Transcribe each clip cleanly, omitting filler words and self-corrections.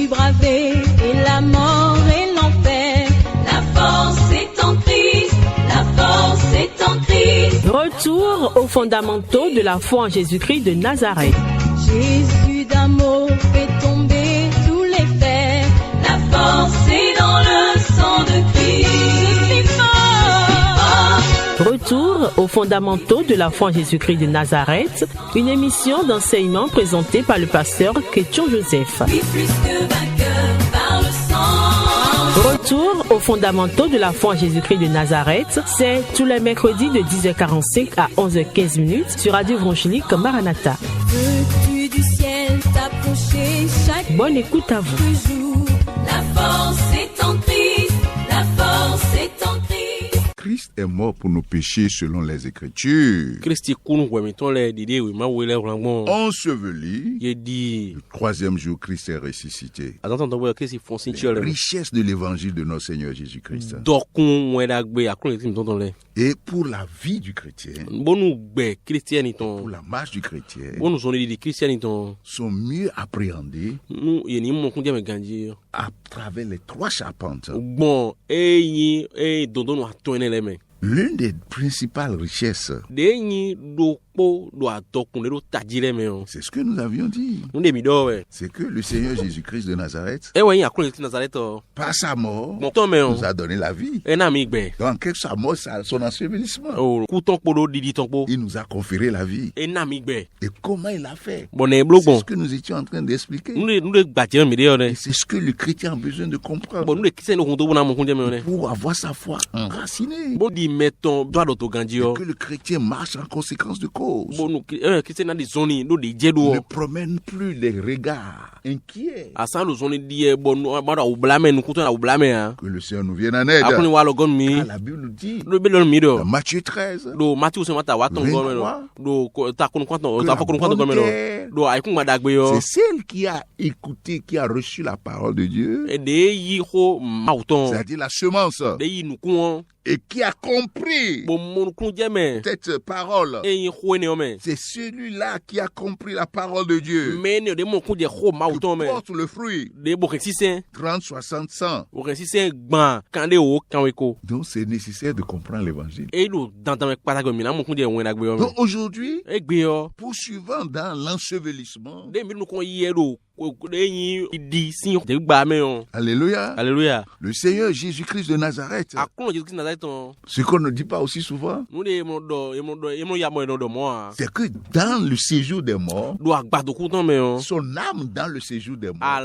bravé et la mort et l'enfer. La force est en Christ, la force est en Christ. Retour aux fondamentaux de la foi en Jésus-Christ de Nazareth. Jésus d'un mot fait tomber tous les fers. La force est dans le sang de Christ. Je suis fort. Retour aux fondamentaux de la foi en Jésus-Christ de Nazareth, une émission d'enseignement présentée par le pasteur Kétion Joseph. Oui, plus que vainqueur par le sang. Retour aux fondamentaux de la foi en Jésus-Christ de Nazareth, c'est tous les mercredis de 10h45 à 11h15 sur Radio Évangélique Maranatha. Veux-tu du ciel t'approcher chaque Bonne écoute à vous. jour? La force est en Christ, la force est en Christ. Christ est mort pour nos péchés selon les Écritures. Enseveli, le troisième jour, Christ est ressuscité. Richesse de l'évangile de notre Seigneur Jésus-Christ. Et pour la vie du chrétien, pour la marche du chrétien, sont mieux appréhendés à travers les trois charpentes. L'une des principales richesses, c'est ce que nous avions dit. C'est que le Seigneur Jésus-Christ de Nazareth, par sa mort, nous a donné la vie. Donc, avec sa mort, son ensevelissement, il nous a conféré la vie. Et comment il a fait? C'est ce que nous étions en train d'expliquer. Et c'est ce que le chrétien a besoin de comprendre pour avoir sa foi enracinée. Que le chrétien marche en conséquence de cause. Ne promène plus les regards inquiets. Que le Seigneur nous vienne en aide. Car la Bible nous dit, dans Matthieu 13, 23, c'est celle qui a écouté, qui a reçu la parole de Dieu, c'est-à-dire la semence, et qui a compris cette parole. C'est celui-là qui a compris la parole de Dieu, qui porte le fruit 30, 60, 100. Donc c'est nécessaire de comprendre l'évangile. Donc aujourd'hui, poursuivant dans l'ensevelissement, alléluia, Alléluia. le Seigneur Jésus-Christ de Nazareth, ce qu'on ne dit pas aussi souvent, c'est que dans le séjour des morts, son âme dans le séjour des morts a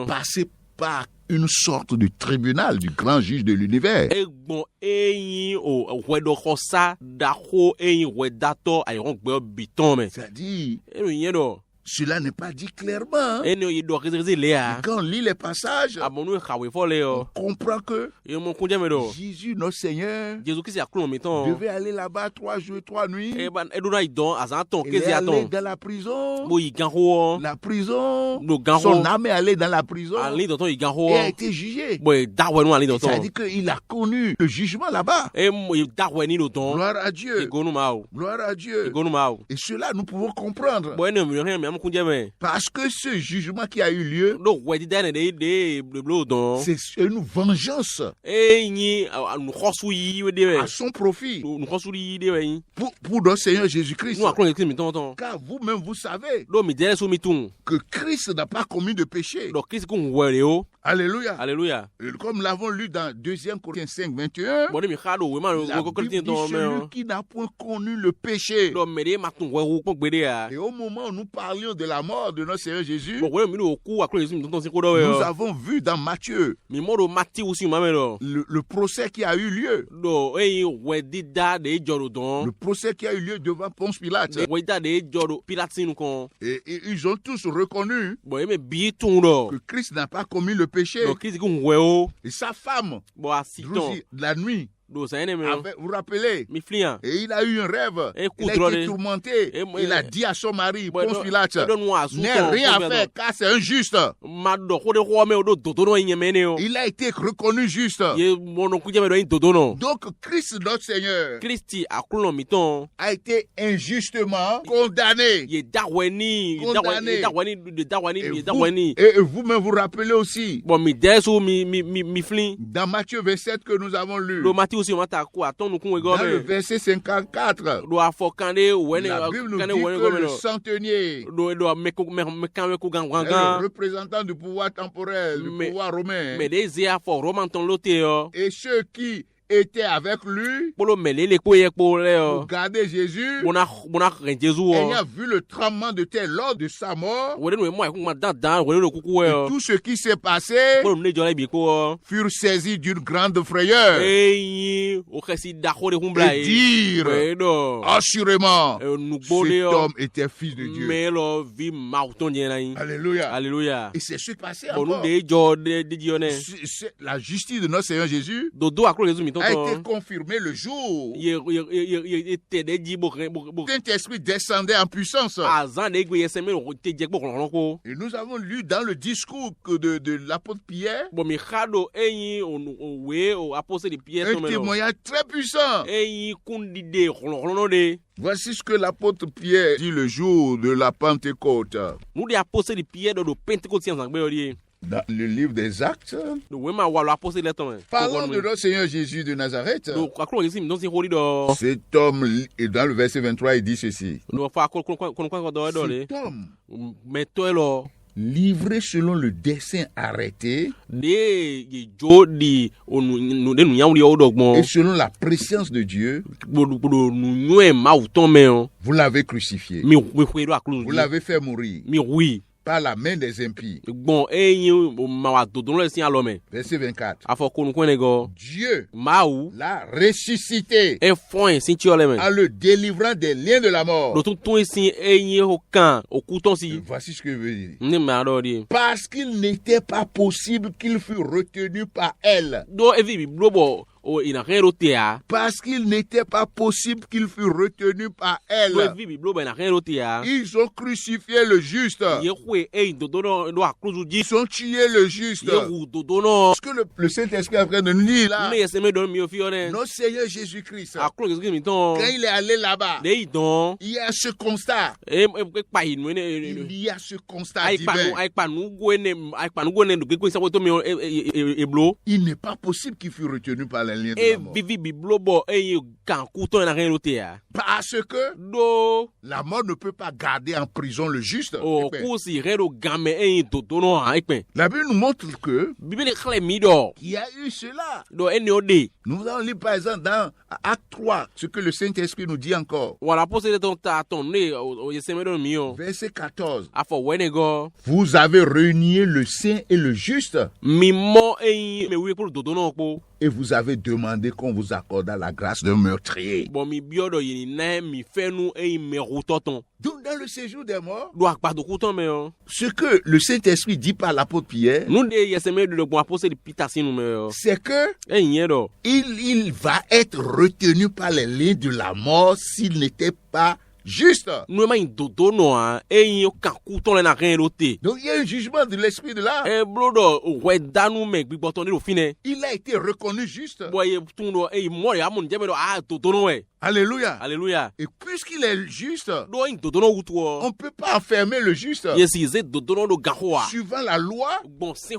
passé par une sorte de tribunal du grand juge de l'univers. C'est-à-dire, cela n'est pas dit clairement. Et quand on lit les passages, on comprend que Jésus, notre Seigneur, devait aller là-bas 3 jours et 3 nuits. Il est allé dans la prison. La prison, son âme est allée dans la prison et a été jugé. C'est-à-dire qu'il a connu le jugement là-bas. Gloire à Dieu. Gloire à Dieu. Et cela, nous pouvons comprendre. Parce que ce jugement qui a eu lieu, c'est une vengeance à son profit pour notre Seigneur Jésus-Christ. Car vous-même vous savez que Christ n'a pas commis de péché. Alléluia. Alléluia. Comme nous l'avons lu dans 2 Corinthiens 5, 21, la Bible dit celui qui n'a point connu le péché. Et au moment où nous parlions de la mort de notre Seigneur Jésus, nous avons vu dans Matthieu le procès qui a eu lieu. Le procès qui a eu lieu devant Ponce Pilate. Et ils ont tous reconnu que Christ n'a pas commis le péché. Et sa femme, la nuit, Vous vous rappelez? Et il a eu un rêve. Il a été tourmenté. Il a dit à son mari, Ponce Pilate, n'ai rien à faire car c'est injuste. Il a été reconnu juste. Donc Christ notre Seigneur a été injustement condamné. Et vous-même vous rappelez aussi dans Matthieu 27 que nous avons lu, dans le verset 54, la Bible nous dit que le centenier, le représentant du pouvoir temporel, du pouvoir romain, et ceux qui étaient avec lui pour garder Jésus, ayant vu le tremblement de terre lors de sa mort, et tout ce qui s'est passé, furent saisis d'une grande frayeur et dirent assurément cet homme était fils de Dieu. Alléluia. Alléluia. Et c'est ce qui passé encore. La justice de notre Seigneur Jésus a été confirmé le jour où Saint-Esprit descendait en puissance. Et nous avons lu dans le discours de l'apôtre Pierre un témoignage très puissant. Voici ce que l'apôtre Pierre dit le jour de la Pentecôte. Dans le livre des Actes, parlant de notre Seigneur Jésus de Nazareth, cet homme, et dans le verset 23, il dit ceci. Cet homme, livré selon le dessein arrêté et selon la préscience de Dieu, vous l'avez crucifié. Vous l'avez fait mourir par la main des impies. Verset 24. Dieu l'a ressuscité en le délivrant des liens de la mort. Voici ce que je veux dire. Parce qu'il n'était pas possible qu'il fût retenu par elle. Parce qu'il n'était pas possible qu'il fût retenu par elle. Ils ont crucifié le juste. Ils ont tué le juste. Ce que le Saint-Esprit est en train de nous dire là, notre Seigneur Jésus-Christ, quand il est allé là-bas, il y a ce constat. Il y a ce constat divin. Il n'est pas possible qu'il fût retenu par la ligne de la mort. Parce que la mort ne peut pas garder en prison le juste. La Bible nous montre que il y a eu cela. Nous allons lire par exemple dans Acte 3 ce que le Saint-Esprit nous dit encore. Verset 14. Vous avez renié le saint et le juste, et vous avez demandé qu'on vous accordât la grâce d'un meurtrier. Donc dans le séjour des morts, ce que le Saint-Esprit dit par l'apôtre Pierre, c'est que il va être retenu par les liens de la mort s'il n'était pas juste. Donc il y a un jugement de l'esprit de là. Il a été reconnu juste. Alléluia. Alléluia. Et puisqu'il est juste, on ne peut pas enfermer le juste. Suivant la loi, c'est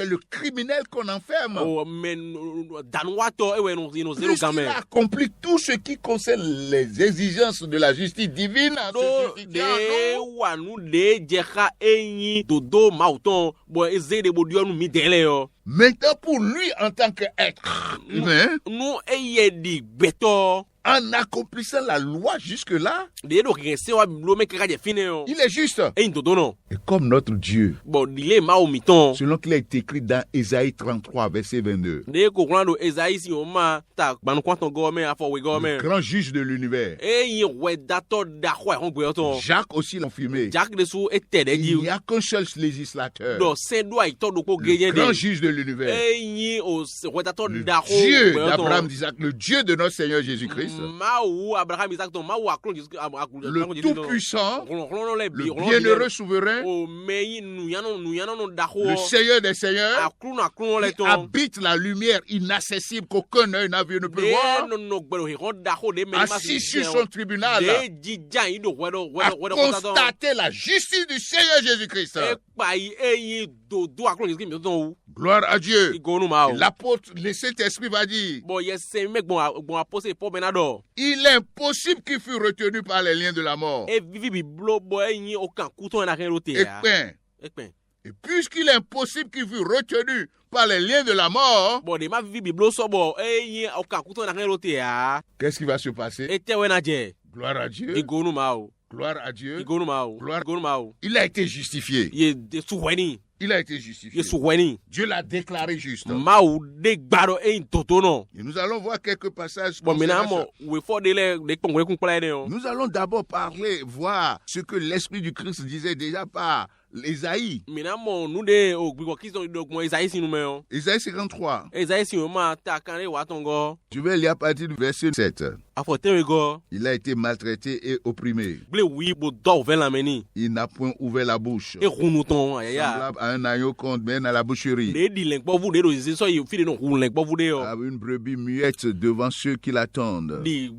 le criminel qu'on enferme. Puisqu'il a accompli tout ce qui concerne les exigences de la justice divine. Maintenant, pour lui en tant qu'être humain, en accomplissant la loi jusque-là, il est juste. Et comme notre Dieu, selon qu'il a été écrit dans Ésaïe 33, verset 22, le grand juge de l'univers, Jacques aussi l'a confirmé. Il n'y a qu'un seul législateur, le grand juge de l'univers. Le Dieu d'Abraham, d'Isaac, le Dieu de notre Seigneur Jésus-Christ. Le Tout-Puissant, le Bienheureux Souverain, le Seigneur des Seigneurs, qui habite la lumière inaccessible qu'aucun œil n'a vu ne peut voir, assis sur son tribunal, a constaté la justice du Seigneur Jésus-Christ. Gloire à Dieu. L'apôtre, le Saint-Esprit va dire, il est impossible qu'il fût retenu par les liens de la mort. Et puisqu'il est impossible qu'il fût retenu par les liens de la mort, qu'est-ce qui va se passer? Gloire à Dieu. Gloire à Dieu. Il a été justifié. Il a été justifié. Dieu l'a déclaré juste. Et nous allons voir quelques passages. Nous allons d'abord voir ce que l'Esprit du Christ disait déjà par Ésaïe. Ésaïe 53. Je vais lire à partir du verset 7. Il a été maltraité et opprimé. Il n'a point ouvert la bouche. Semblable à un agneau qu'on mène à la boucherie. À une brebis muette devant ceux qui l'attendent. Il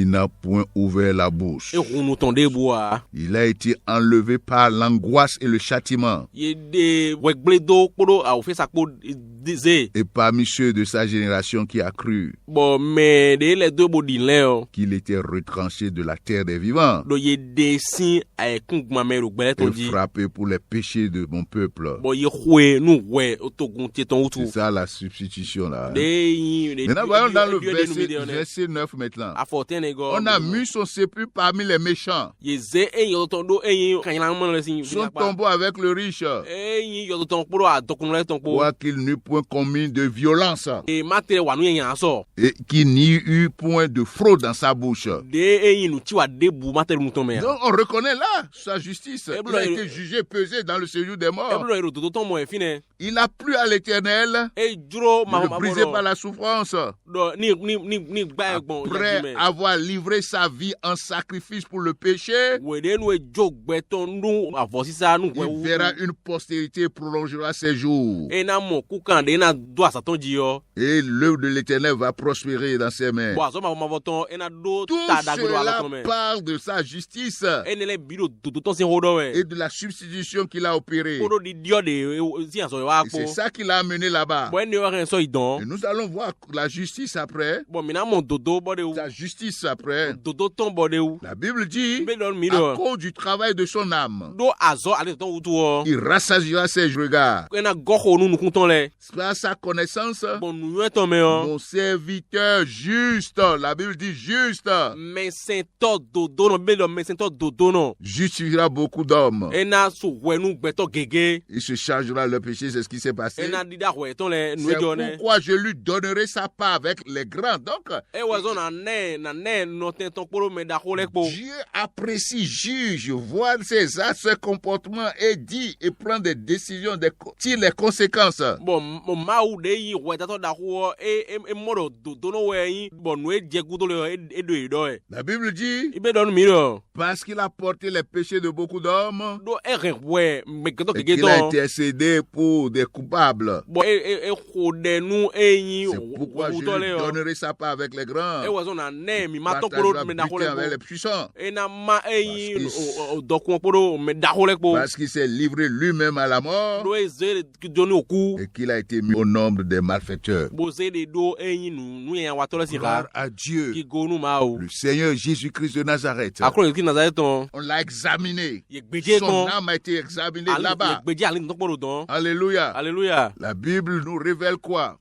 n'a point ouvert la bouche. Il a été enlevé par l'angoisse et le châtiment. Et parmi ceux de sa génération qui a cru qu'il était retranché de la terre des vivants et frappé pour les péchés de mon peuple. C'est ça la substitution là. Maintenant voyons dans le verset 9 maintenant. On a mis son sépulcre parmi les méchants, son tombeau avec le riche, quoiqu'il n'eut point commis de violence et qu'il n'y eut point de fraude dans sa bouche. Donc on reconnaît là sa justice. Il a été jugé, pesé dans le séjour des morts. Il n'a plu à l'Éternel, ne brisé par la souffrance. Après avoir livré sa vie en sacrifice pour le péché, il verra une postérité prolongera ses jours. Et l'œuvre de l'Éternel va prospérer dans ses mains. Tout cela parle de sa justice et de la substitution qu'il a opérée. Et c'est ça qu'il a amené là-bas. Et nous allons voir la justice après. La justice après. La Bible dit, à cause du travail de son âme, il rassasiera ses regards. Par sa connaissance, mon serviteur juste, la Bible dit juste, justifiera beaucoup d'hommes. Il se chargera le péché, c'est ce qui s'est passé. C'est pourquoi je lui donnerai sa part avec les grands. Donc, Dieu apprécie, juge, voit ses actes, ses comportements et dit et prend des décisions, tire les conséquences. La Bible dit, parce qu'il a porté les péchés de beaucoup d'hommes et qu'il a intercédé pour des coupables. C'est pourquoi je lui donnerai sa part avec les grands, partagera butin avec les puissants, parce qu'il s'est livré lui-même à la mort et qu'il a été mis au nombre des malfaiteurs. Gloire à Dieu. Le Seigneur Jésus-Christ de Nazareth, on l'a examiné, son âme a été examinée là-bas. Alléluia. La Bible nous révèle quoi?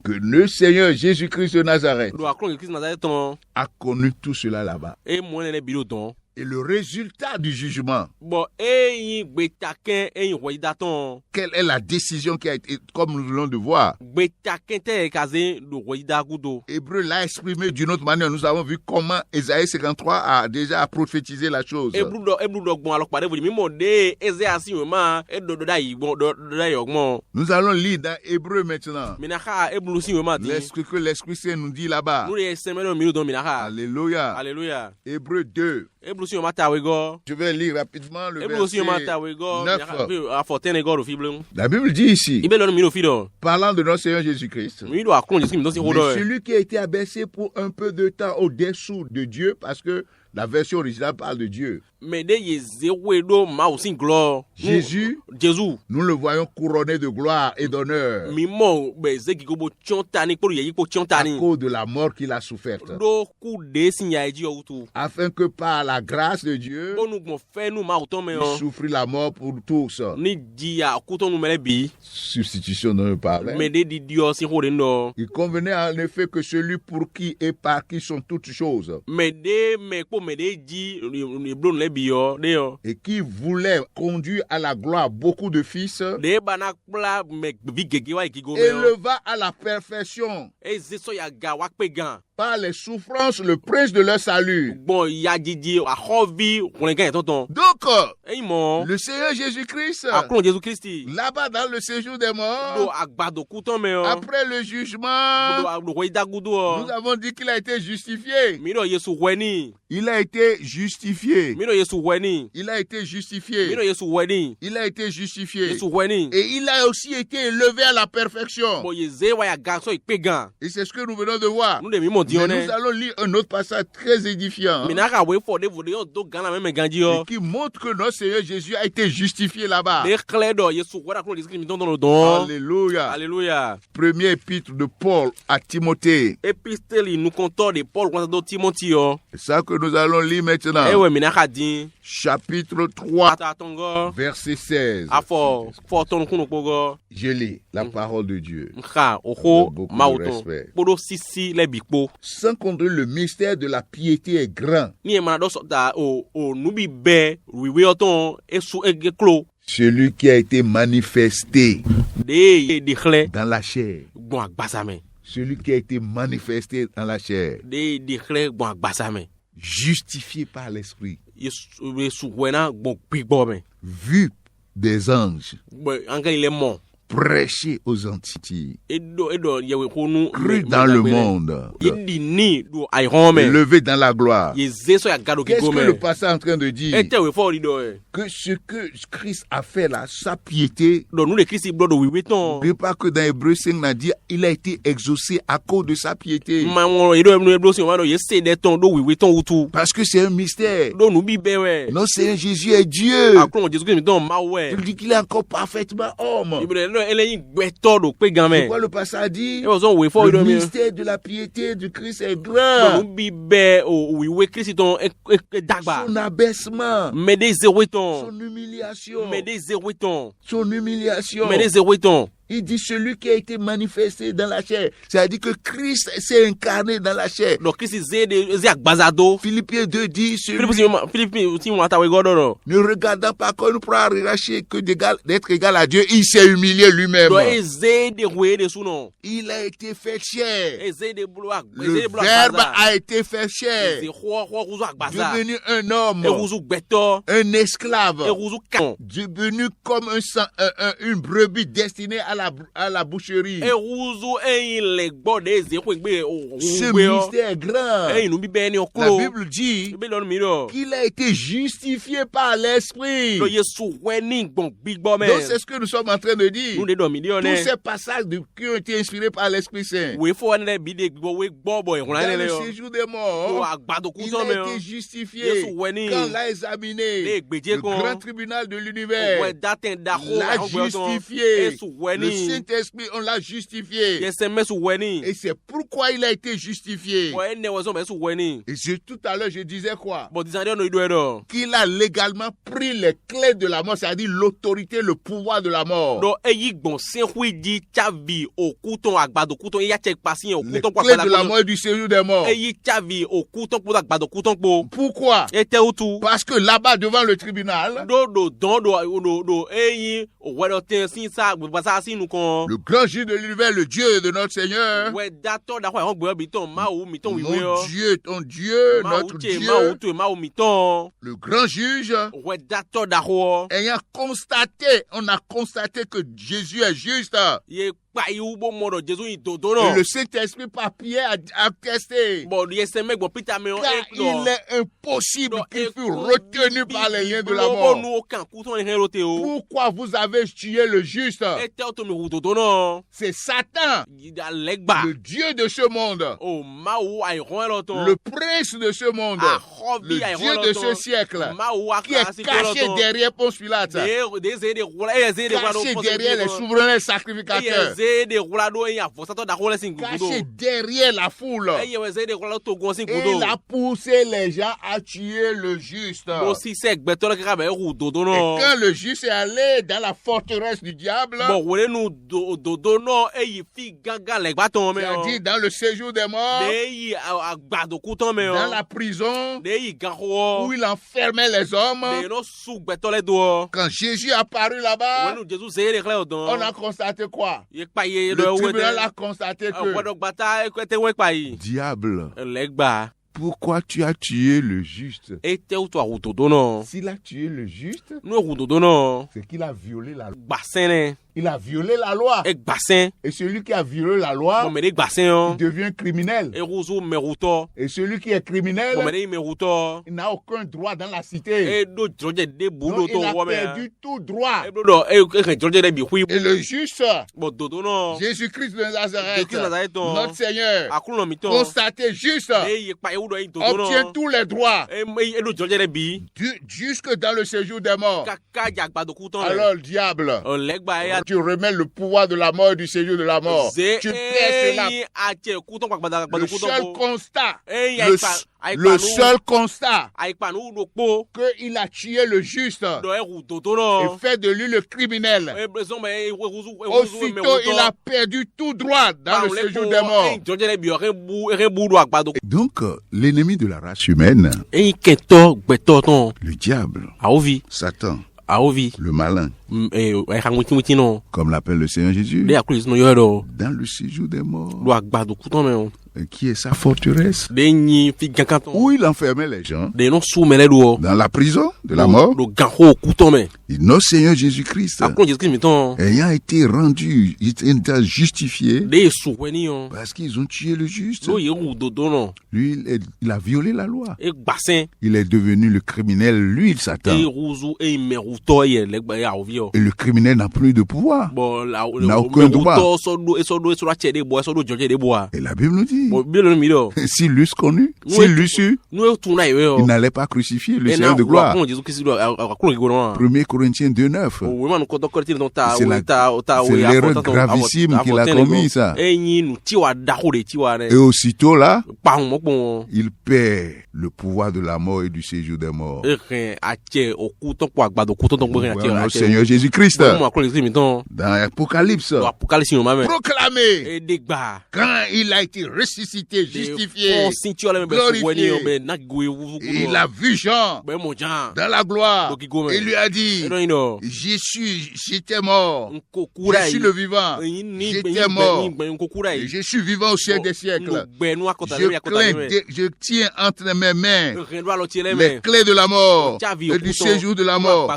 Que le Seigneur Jésus-Christ de Nazareth a connu tout cela là-bas. Et le résultat du jugement. Quelle est la décision qui a été, comme nous venons de voir. Hébreu l'a exprimé d'une autre manière. Nous avons vu comment Ésaïe 53 a déjà prophétisé la chose. Nous allons lire dans Hébreu maintenant. Que l'Esprit Saint nous dit là-bas. Alléluia. Alléluia. Hébreu 2. Je vais lire rapidement le verset 9. La Bible dit ici, parlant de notre Seigneur Jésus-Christ, mais celui qui a été abaissé pour un peu de temps au-dessous de Dieu, parce que la version originale parle de Dieu. Jésus, nous le voyons couronné de gloire et d'honneur à cause de la mort qu'il a soufferte, afin que par la grâce de Dieu, il souffrit la mort pour tous. Substitution dont je parlais. Il convenait en effet que celui pour qui et par qui sont toutes choses, et qui voulait conduire à la gloire beaucoup de fils, éleva à la perfection par les souffrances le prince de leur salut. Donc, le Seigneur Jésus-Christ, là-bas dans le séjour des morts, après le jugement, nous avons dit qu'il a été justifié. Il a été justifié. Il a été justifié. Il a été justifié. Et il a aussi été élevé à la perfection. Et c'est ce que nous venons de voir. Mais nous allons lire un autre passage très édifiant, et qui montre que notre Seigneur Jésus a été justifié là-bas. Alléluia. Alléluia. Premier épître de Paul à Timothée. C'est ça que nous allons lire maintenant. Chapitre 3, verset 16. Je lis la parole de Dieu. Beaucoup de respect. Sans compter le mystère de la piété est grand. Celui qui a été manifesté dans la chair. Celui qui a été manifesté dans la chair. Justifié par l'Esprit. Vu des anges. Prêché aux Antilles, cru dans le monde, élevé dans la gloire. Qu'est-ce que le passage est en train de dire? Que ce que Christ a fait là, sa piété, n'oubliez pas que dans Hébreu 5, on a dit il a été exaucé à cause de sa piété. Parce que c'est un mystère. Non, c'est Jésus est Dieu. Il dit qu'il est encore parfaitement homme. C'est quoi le passage dit? Le mystère de la piété du Christ est grand. Son abaissement, son humiliation. Il dit celui qui a été manifesté dans la chair. C'est-à-dire que Christ s'est incarné dans la chair. Philippiens 2 dit ne regardant pas qu'on ne pourra arracher que d'être égal à Dieu, il s'est humilié lui-même. Il a été fait chair. Le Verbe a été fait chair. Devenu un homme, un esclave, devenu comme une brebis destinée à la boucherie. Ce mystère est grand. La Bible dit qu'il a été justifié par l'Esprit. Donc c'est ce que nous sommes en train de dire. Tous ces passages qui ont été inspirés par l'Esprit Saint. Dans le séjour des morts, il a été justifié. Quand l'a examiné, le grand tribunal de l'univers l'a justifié. Saint-Esprit, on l'a justifié. Et c'est pourquoi il a été justifié. Et tout à l'heure, je disais quoi? Qu'il a légalement pris les clés de la mort, c'est-à-dire l'autorité, le pouvoir de la mort. Les clés de la mort et du séjour des morts. Pourquoi? Parce que là-bas, devant le tribunal, le grand juge de l'univers, le Dieu de notre Seigneur, mon Dieu, ton Dieu, notre Dieu, le grand juge, ayant constaté, on a constaté que Jésus est juste. Et le Saint-Esprit par Pierre a attesté. Car il est impossible qu'il fût retenu par les liens de la mort. Pourquoi vous avez tué le juste? C'est Satan, le Dieu de ce monde, le prince de ce monde, le Dieu de ce siècle, qui est caché derrière Ponce Pilate, caché derrière les souverains sacrificateurs, caché derrière la foule. Et il a poussé les gens à tuer le juste. Et quand le juste est allé dans la forteresse du diable, c'est-à-dire dans le séjour des morts, dans la prison où il enfermait les hommes, quand Jésus est apparu là-bas, on a constaté quoi? Le tribunal a constaté que diable, pourquoi tu as tué le juste? S'il a tué le juste, c'est qu'il a violé la loi. Il a violé la loi. Et celui qui a violé la loi, il devient criminel. Et celui qui est criminel, il n'a aucun droit dans la cité. Donc, il a perdu tout droit. Et le juste, Jésus-Christ de Nazareth, notre Seigneur, constaté juste, obtient tous les droits jusque dans le séjour des morts. Alors le diable, tu remets le pouvoir de la mort et du séjour de la mort. Tu perds cela. Le seul constat qu'il a tué le juste et fait de lui le criminel. Aussitôt, il a perdu tout droit dans le séjour des morts. Donc, l'ennemi de la race humaine, le diable, Satan, le malin, comme l'appelle le Seigneur Jésus, dans le séjour des morts, qui est sa forteresse, où il enfermait les gens, dans la prison de la mort. Et notre Seigneur Jésus-Christ, ayant été rendu, étant justifié, parce qu'ils ont tué le juste, lui, il a violé la loi. Il est devenu le criminel, lui, Satan. Et le criminel n'a plus de pouvoir, n'a aucun droit. Et la Bible nous dit, s'il l'eut connu, s'il l'eut su, il n'allait pas crucifier le Seigneur de gloire. 1 Corinthiens 2:9. C'est l'erreur gravissime qu'il a commis, ça. Et aussitôt là, il perd le pouvoir de la mort et du séjour des morts. Notre Seigneur Jésus-Christ, dans l'Apocalypse, proclamé, quand il a été ressuscité, justifié, glorifié, il a vu Jean dans la gloire. Il lui a dit, j'étais mort, je suis le vivant, j'étais mort, et je suis vivant au siècle des siècles. Je tiens entre mes mains les clés de la mort et du séjour de la mort,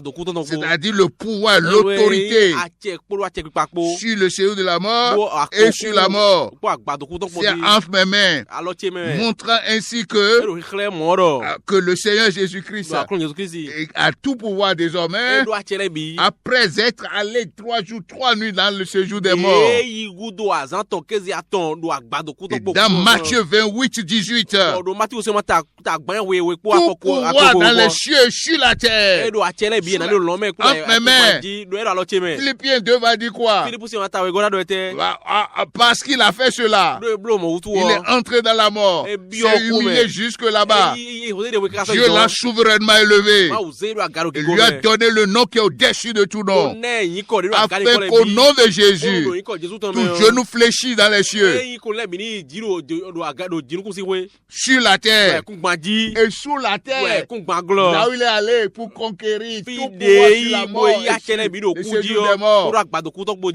c'est-à-dire le pouvoir, l'autorité sur le séjour de la mort et sur la mort. C'est entre mes mains, montrant ainsi que le Seigneur Jésus-Christ a tout pouvoir désormais, après être allé 3 jours, 3 nuits dans le séjour des morts. Et dans Matthieu 28:18, Tout pouvoir dans les cieux et sur la terre. Entre mes mains. Philippiens 2 va dire quoi? Parce qu'il a fait cela, il est entré dans la mort, s'est humilié jusque là-bas. Dieu l'a souverainement élevé. Il lui a donné le nom qui est au-dessus de tout nom, afin qu'au nom de Jésus, tout genou fléchit dans les cieux, sur la terre et sous la terre, là où il est allé pour conquérir tout pouvoir sur la mort et séjour des morts, et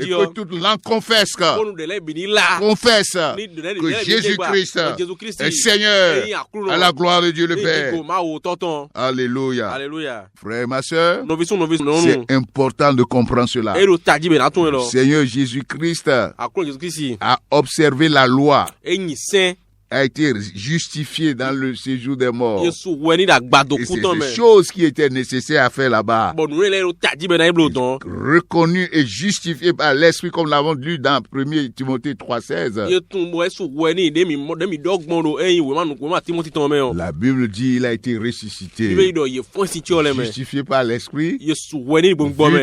que toute langue confesse que Jésus-Christ est Seigneur, à la gloire de Dieu le Père. Alléluia. Frère et ma soeur, c'est important de comprendre cela. Le Seigneur Jésus-Christ a observé la loi, a été justifié dans le séjour des morts. Et c'est des choses qui étaient nécessaires à faire là-bas. Reconnu et justifié par l'Esprit, comme l'avons lu dans 1 Timothée 3,16. La Bible dit qu'il a été ressuscité, justifié par l'Esprit, vu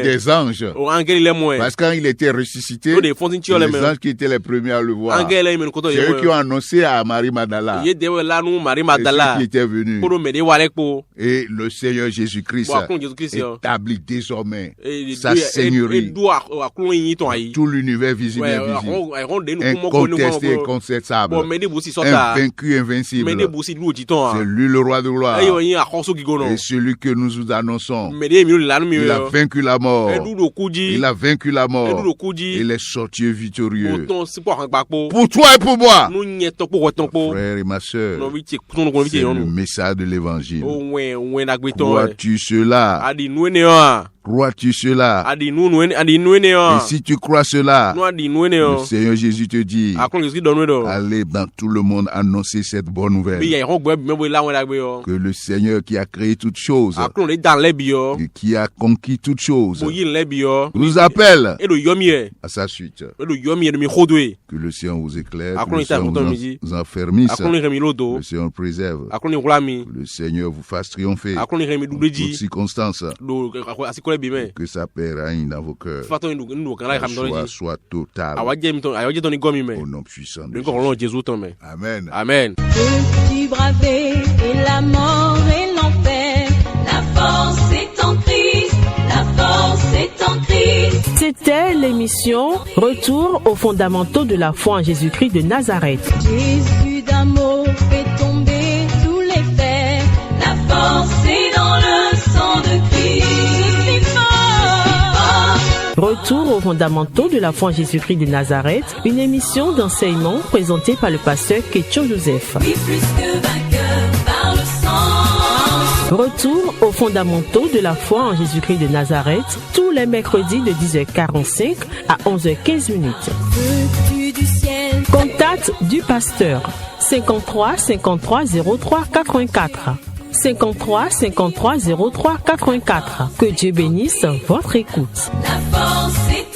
des anges. Parce que quand il était ressuscité, les anges qui étaient les premiers à le voir, c'est eux qui ont annoncé à Marie Magdala, et ceux qui étaient venus. Et le Seigneur Jésus-Christ établit désormais sa seigneurie dans tout l'univers visible et invisible, incontesté et incontestable, invaincu, invincible. C'est lui le roi de gloire, et celui que nous vous annonçons. Il a vaincu la mort, il a vaincu la mort, il est sorti victorieux pour toi et pour moi. Frère et ma soeur, c'est le message de l'évangile. Crois-tu cela? Crois-tu cela? Et si tu crois cela, le Seigneur Jésus te dit, allez dans tout le monde annoncer cette bonne nouvelle, que le Seigneur qui a créé toutes choses et qui a conquis toutes choses nous appelle à sa suite. Que le Seigneur vous éclaire, que le Seigneur vous enfermisse, que le Seigneur préserve, que le Seigneur vous fasse triompher en toutes circonstances. Que sa paix règne dans vos cœurs. Soit total. Au nom puissant de Jésus. Amen. Amen. Peux-tu braver et la mort et l'enfer? La force est en Christ. La force est en Christ. C'était l'émission Retour aux fondamentaux de la foi en Jésus-Christ de Nazareth. Jésus d'amour fait tomber tous les fers. La force est dans le sang de Christ. Retour aux fondamentaux de la foi en Jésus-Christ de Nazareth, une émission d'enseignement présentée par le pasteur Ketcho Joseph. Retour aux fondamentaux de la foi en Jésus-Christ de Nazareth, tous les mercredis de 10h45 à 11h15. Contact du pasteur 53 53 03 84. 53 53 03 84. Que Dieu bénisse votre écoute. La force est